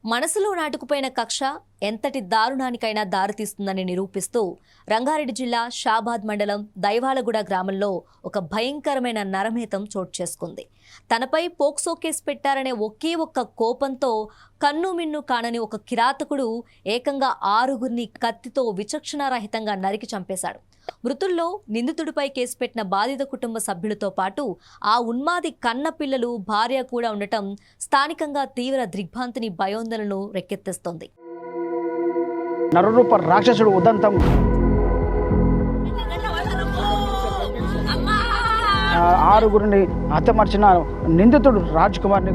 మనసులో నాటుకుపోయిన కక్ష ఎంతటి దారుణానికైనా దారితీస్తుందని నిరూపిస్తూ రంగారెడ్డి జిల్లా షాబాద్ మండలం దైవాలగూడ గ్రామంలో ఒక భయంకరమైన నరమేతం చోటు చేసుకుంది. తనపై పోక్సో కేసు పెట్టారనే ఒకే ఒక్క కోపంతో కన్నుమిన్ను కానని ఒక కిరాతకుడు ఏకంగా 6గురిని కత్తితో విచక్షణారహితంగా నరికి చంపేశాడు. మృతుల్లో నిందితుడిపై కేసు పెట్టిన బాధిత కుటుంబ సభ్యులతో పాటు ఆ ఉన్మాది కన్న పిల్లలు, భార్య కూడా ఉండటం స్థానికంగా తీవ్ర దిగ్భ్రాంతిని, భయోందనను రేకెత్తిస్తోంది. నరరూప రాక్షసుడు ఉదంతం ఆరుగురిని హతమార్చిన నిందితుడు రాజ్ కుమార్ని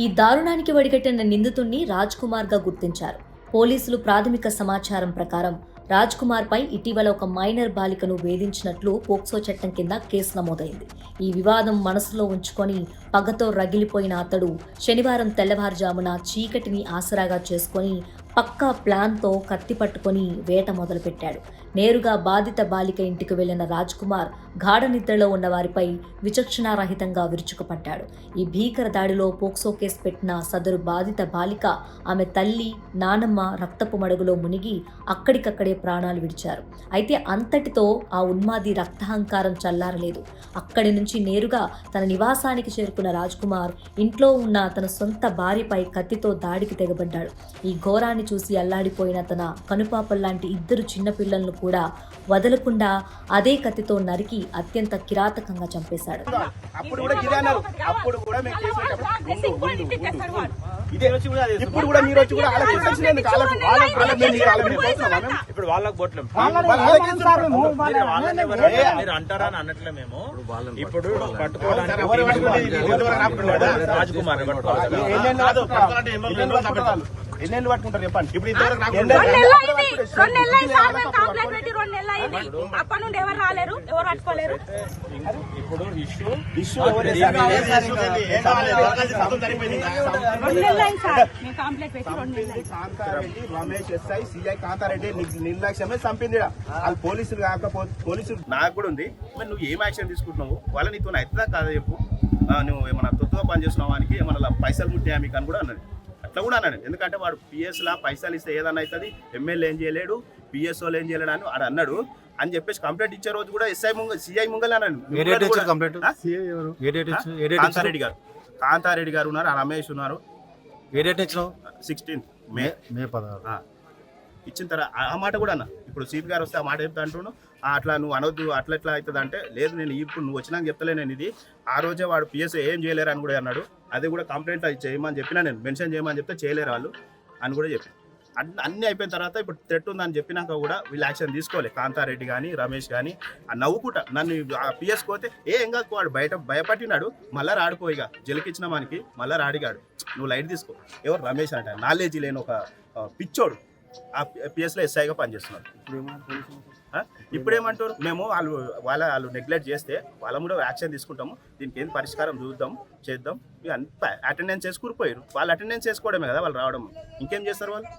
ఈ దారుణానికి వడిగట్టిన నిందితుడిని రాజ్ కుమార్ గా గుర్తించారు. పోలీసులు ప్రాథమిక సమాచారం ప్రకారం రాజ్ కుమార్ పై ఇటీవల ఒక మైనర్ బాలికను వేధించినట్లు పోక్సో చట్టం కింద కేసు నమోదైంది. ఈ వివాదం మనసులో ఉంచుకొని పగతో రగిలిపోయిన అతడు శనివారం తెల్లవారుజామున చీకటిని ఆసరాగా చేసుకొని పక్కా ప్లాన్తో కత్తి పట్టుకొని వేట మొదలుపెట్టాడు. నేరుగా బాధిత బాలిక ఇంటికి వెళ్లిన రాజ్ కుమార్ గాఢ నిద్రలో ఉన్న వారిపై విచక్షణారహితంగా విరుచుకుపడ్డాడు. ఈ భీకర దాడిలో పోక్సో కేసు పెట్టిన సదరు బాధిత బాలిక, ఆమె తల్లి, నానమ్మ రక్తపు మడుగులో మునిగి అక్కడికక్కడే ప్రాణాలు విడిచారు. అయితే అంతటితో ఆ ఉన్మాది రక్తహంకారం చల్లారలేదు. అక్కడి నుంచి నేరుగా తన నివాసానికి చేరుకున్న రాజ్ కుమార్ ఇంట్లో ఉన్న తన సొంత భార్యపై కత్తితో దాడికి తెగబడ్డాడు. ఈ ఘోరాన్ని చూసి అల్లాడిపోయిన తన కనుపాపల్లాంటి 2 చిన్నపిల్లలను కూడా వదలకుండా అదే కత్తితో నరికి అత్యంత కిరాతకంగా చంపేశాడు. ఎన్నెళ్ళు పట్టుకుంటారు చెప్పండి. ఇప్పుడు రమేష్ ఎస్ఐ సిఐ కాంతారెడ్డి నిర్లక్ష్యమే చంపింది. వాళ్ళు పోలీసులు కాకపోతే పోలీసులు నాకు కూడా ఉంది. మరి నువ్వు ఏం యాక్షన్ తీసుకుంటున్నావు? వాళ్ళ నీతో అవుతుందా కాదా చెప్పు. నువ్వు ఏమన్నా తొత్తుగా పనిచేస్తున్నావు వానికి ఏమన్నా పైసలు ముట్టినా మీకు అని కూడా అన్నది. అట్లా కూడా అన్నాడు. ఎందుకంటే వాడు పిఎస్లా పైసలు ఇస్తే ఏదన్నా అవుతుంది, ఎమ్మెల్యే ఏం చేయలేడు, పిఎస్ఓలు ఏం చేయలేడు అని వాడు అన్నాడు అని చెప్పేసి కంప్లైంట్ ఇచ్చే రోజు కూడా సిఐ ముంగల్ అన్నాడు. కాంతారెడ్డి గారు ఉన్నారు, రమేష్ ఉన్నారు. 16 మే 16 ఇచ్చిన తర్వాత ఆ మాట కూడా అన్న. ఇప్పుడు సీపీ గారు వస్తే ఆ మాట చెప్తా అంటున్నాను, అట్లా నువ్వు అనొద్దు, అట్లా ఎట్లా అవుతుంది అంటే, లేదు నేను ఇప్పుడు నువ్వు వచ్చినాక చెప్తలే, నేను ఇది ఆ రోజే వాడు పిఎస్ ఏం చేయలేరు అని కూడా అన్నాడు. అది కూడా కంప్లైంట్ చేయమని చెప్పినా, నేను మెన్షన్ చేయమని చెప్తే చేయలేరు వాళ్ళు అని కూడా చెప్పి అన్నీ అయిపోయిన తర్వాత ఇప్పుడు థ్రెట్ ఉందని చెప్పినాక కూడా వీళ్ళు యాక్షన్ తీసుకోవాలి. కాంతారెడ్డి కానీ రమేష్ కానీ నవ్వుకుంటా నన్ను ఆ పిఎస్ పోతే ఏం కాదు, వాడు బయట భయపట్టినాడు, మళ్ళీ రాడిపోయిగా జలికిచ్చిన మనకి మళ్ళీ రాడిగాడు. నువ్వు లైట్ తీసుకో. ఎవరు రమేష్ అంటే నాలెడ్జ్ లేని ఒక పిచ్చోడు ఆ పిఎస్లో ఎస్ఐగా పనిచేస్తున్నాడు. ఇప్పుడు ఏమంటారు, మేము వాళ్ళు నెగ్లెక్ట్ చేస్తే వాళ్ళ కూడా యాక్షన్ తీసుకుంటాము, దీనికి ఏం పరిష్కారం చూద్దాం, చేద్దాం. అంత అటెండెన్స్ చేసుకుపోయారు. వాళ్ళు అటెండెన్స్ చేసుకోవడమే కదా వాళ్ళు రావడం, ఇంకేం చేస్తారు వాళ్ళు?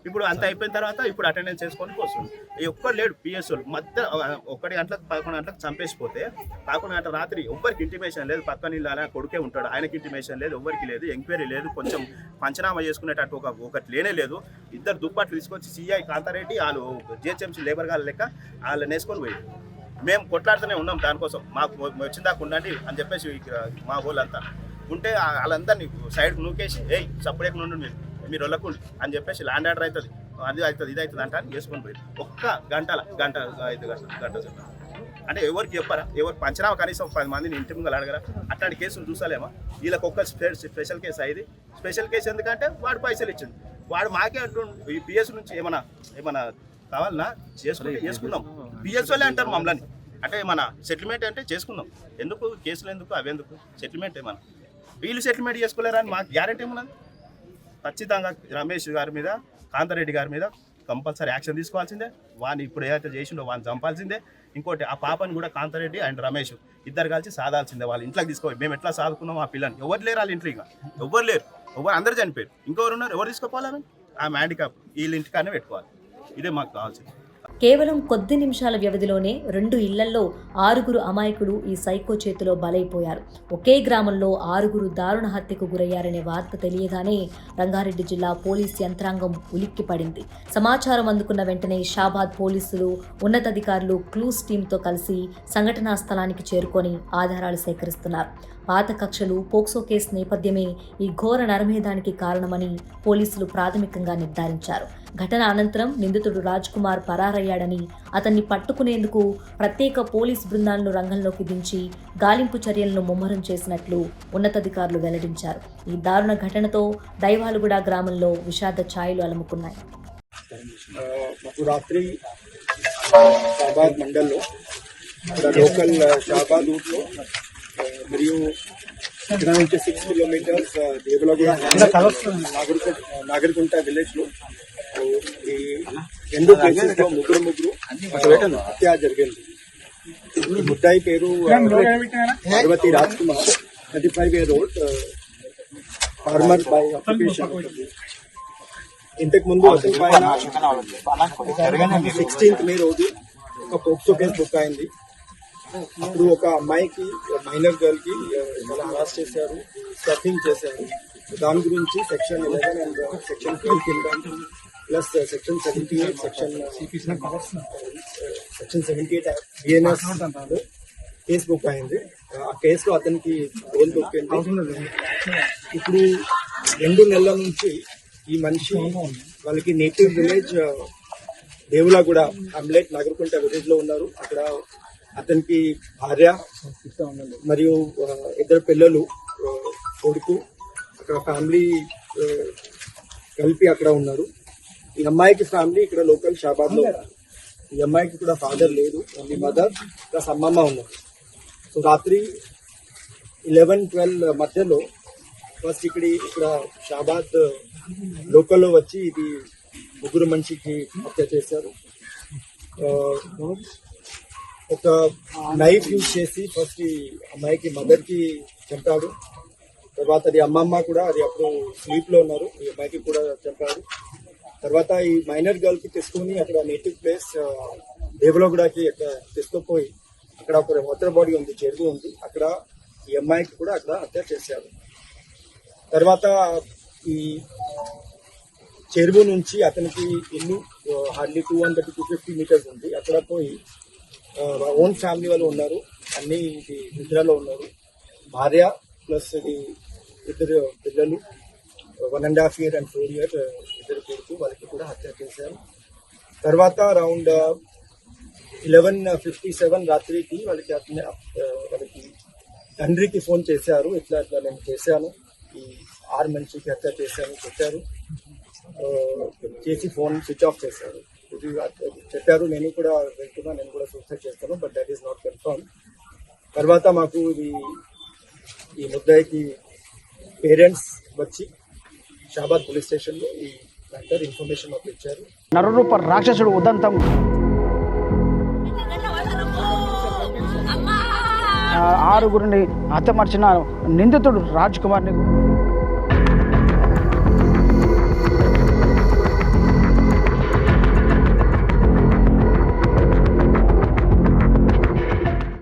ఇప్పుడు అంత అయిపోయిన తర్వాత ఇప్పుడు అటెండెన్స్ చేసుకొని వస్తుంది. ఒక్కరు లేడు పిఎస్ఓలు. మధ్య 1 గంటలకు 11 గంటలకు చంపేసిపోతే 11 గంటల రాత్రి ఎవ్వరికి ఇంటిమేషన్ లేదు. పక్కన ఇల్లు కొడుకే ఉంటాడు, ఆయనకి ఇంటిమేషన్ లేదు, ఎవ్వరికి లేదు, ఎంక్వైరీ లేదు, కొంచెం పంచనామా చేసుకునేటట్టు ఒకటి లేనే లేదు. 2 దుప్పట్లు తీసుకొచ్చి సిఐ కాంతారెడ్డి వాళ్ళు జిహెచ్ఎంసీ లేబర్ గారు లెక్క వాళ్ళని వేసుకొని పోయి మేము కొట్లాడుతూనే ఉన్నాం దానికోసం, మాకు వచ్చిన దాకా ఉండండి అని చెప్పేసి మా వాళ్ళంతా ఉంటే వాళ్ళందరినీ సైడ్కి నూకేసి సపరేట్ నుండి మీరు వెళ్ళకుండా అని చెప్పేసి ల్యాండ్ ఆర్డర్ అవుతుంది, అది అవుతుంది, ఇది అవుతుంది అంటే చేసుకొని పోయి 1 గంట 5 గంటలు అంటే ఎవరికి చెప్పారా? ఎవరు పంచనామా కనీసం 10 మందిని ఇంటి ముందు అడగరా? అట్లాంటి కేసులు చూసాలేమా? వీళ్ళకి ఒక్క స్పెషల్ కేసు అయింది. స్పెషల్ కేసు ఎందుకంటే వాడు పైసలు ఇచ్చింది, వాడు మాకే అంటుండు ఈ పిఎస్ నుంచి ఏమన్నా కావాలన్నా చేసుకుందాం. పిఎస్ఓలే అంటారు మమ్మల్ని. అంటే మన సెటిల్మెంట్ అంటే చేసుకుందాం, ఎందుకు కేసులు ఎందుకు అవెందుకు, సెటిల్మెంట్ ఏమన్నా వీళ్ళు సెటిల్మెంట్ చేసుకోలేరా అని మాకు గ్యారెంటీ ఏమున్నది? ఖచ్చితంగా రమేష్ గారి మీద, కాంతారెడ్డి గారి మీద కంపల్సరీ యాక్షన్ తీసుకోవాల్సిందే. వాడిని ఇప్పుడు ఏదైతే చేసిండో వాడిని చంపాల్సిందే. ఇంకోటి ఆ పాపని కూడా కాంతారెడ్డి అండ్ రమేష్ ఇద్దరు కలిసి సాదాల్సిందే. వాళ్ళ ఇంట్లోకి తీసుకోవాలి. మేము ఎట్లా సాదుకున్నాం ఆ పిల్లని, ఎవరు లేరు వాళ్ళ ఇంట్లో, ఇక ఎవరు లేరు, అందరూ చనిపోయారు. ఇంకెవరు ఉన్నారు? ఎవరు తీసుకోపోవాలి? ఆమె హ్యాండిక్యాప్ వీళ్ళ ఇంటికానే పెట్టుకోవాలి. ఇదే మాకు కావాల్సింది. కేవలం కొద్ది నిమిషాల వ్యవధిలోనే 2 ఇళ్లల్లో 6 అమాయకులు ఈ సైకో చేతిలో బలైపోయారు. ఒకే గ్రామంలో 6 దారుణ హత్యకు గురయ్యారనే వార్త తెలియగానే రంగారెడ్డి జిల్లా పోలీస్ యంత్రాంగం ఉలిక్కిపడింది. సమాచారం అందుకున్న వెంటనే షాబాద్ పోలీసులు, ఉన్నతాధికారులు క్లూస్ టీంతో కలిసి సంఘటనా స్థలానికి చేరుకొని ఆధారాలు సేకరిస్తున్నారు. పాత కక్షలు, పోక్సో కేసు నేపథ్యమే ఈ ఘోర నరమేధానికి కారణమని పోలీసులు ప్రాథమికంగా నిర్ధారించారు. ఘటన అనంతరం నిందితుడు రాజ్ కుమార్ పరారయ్యాడని, అతన్ని పట్టుకునేందుకు ప్రత్యేక పోలీస్ బృందాలను రంగంలోకి దించి గాలింపు చర్యలను ముమ్మరం చేసినట్లు ఉన్నతాధికారులు వెల్లడించారు. ఈ దారుణ ఘటనతో దైవాలుగూడ గ్రామంలో విషాద ఛాయలు అలుముకున్నాయి. మాకు రాత్రి షాబాద్ మండల్లో లోకల్ షాబాద్ రూట్లో మరియు ఇక్కడ నుంచి 6 కిలోమీటర్స్ దేవలగూడ నాగరికుంట విలేజ్ లో ఈ 2 ప్లేసెస్ లో ముగ్గురు హత్య జరిగింది. ముద్దాయి పేరు Parvathi Raj Kumar, 35 year old, farmer by occupation. ఇంతకు ముందు అతని పైన 16th May రోజు ఒక పోక్సో కేసు బుక్ అయింది. అప్పుడు ఒక అమ్మాయికి, మైనర్ గర్ల్ కి అరెస్ట్ చేశారు, స్టఫింగ్ చేశారు. దాని గురించి సెక్షన్ 11 అండ్ సెక్షన్ 12 కింద plus section 78 section 78 BNS case book అయింది. ఆ కేసులో అతనికి బెయిల్ దొరికింది. ఇప్పుడు 2 నెలల నుంచి ఈ మనిషి వాళ్ళకి నేటివ్ విలేజ్ దేవులగూడ అమ్లెట్ నాగరికుంట విలేజ్ లో ఉన్నారు. అక్కడ అతనికి భార్య మరియు 2 పిల్లలు, కొడుకు, అక్కడ ఫ్యామిలీ కలిపి అక్కడ ఉన్నారు. ఈ అమ్మాయికి ఫ్యామిలీ ఇక్కడ లోకల్ షాబాద్ లో ఉన్నారు. ఈ అమ్మాయికి కూడా ఫాదర్ లేదు, ఓన్లీ మదర్ ప్లస్ అమ్మమ్మ ఉన్నారు. సో రాత్రి 11-12 మధ్యలో ఫస్ట్ ఇక్కడ షాబాద్ లోకల్లో వచ్చి ఇది ముగ్గురు మనిషికి హత్య చేశారు. ఒక నైఫ్ యూజ్ చేసి ఫస్ట్ ఈ అమ్మాయికి మదర్ కి చంపాడు. తర్వాత అది అమ్మమ్మ కూడా, అది అప్పుడు స్లీప్ లో ఉన్నారు, ఈ అమ్మాయికి కూడా చంపాడు. తర్వాత ఈ మైనర్ గర్ల్ కి తీసుకుని అక్కడ నేటివ్ ప్లేస్ దేవలగూడకి అక్కడ తీసుకుపోయి అక్కడ ఒక వాటర్ బాడీ ఉంది, చెరువు ఉంది, అక్కడ ఈ అమ్మాయికి కూడా అక్కడ హత్య చేశారు. తర్వాత ఈ చెరువు నుంచి అతనికి ఇల్లు హార్డ్లీ 200-250 మీటర్స్ ఉంది. అక్కడ పోయి ఓన్ ఫ్యామిలీ వాళ్ళు ఉన్నారు, అన్ని నిద్రలో ఉన్నారు. భార్య ప్లస్ ఇది 2 పిల్లలు, 1.5 year and 4 year 2 కొడుకు, వాళ్ళకి కూడా హత్య చేశారు. తర్వాత అరౌండ్ 11:57 రాత్రికి వాళ్ళకి తండ్రికి ఫోన్ చేశారు, ఇట్లా నేను చేశాను, ఈ 6 మనిషికి హత్య చేశాను చెప్పారు. చేసి ఫోన్ స్విచ్ ఆఫ్ చేశారు. చెప్పారు నేను కూడా వెళ్తున్నా, నేను కూడా సూసైడ్ చేస్తాను, but that is not confirm. తర్వాత మాకు ఈ ముద్దాయికి పేరెంట్స్ వచ్చి షాబాద్ పోలీస్ స్టేషన్ లో ఈ మ్యాటర్ ఇన్ఫర్మేషన్ మాకు ఇచ్చారు. నరరూప రాక్షసుడు ఉదంతం 6 హత్యమర్చిన నిందితుడు రాజ్ కుమార్ని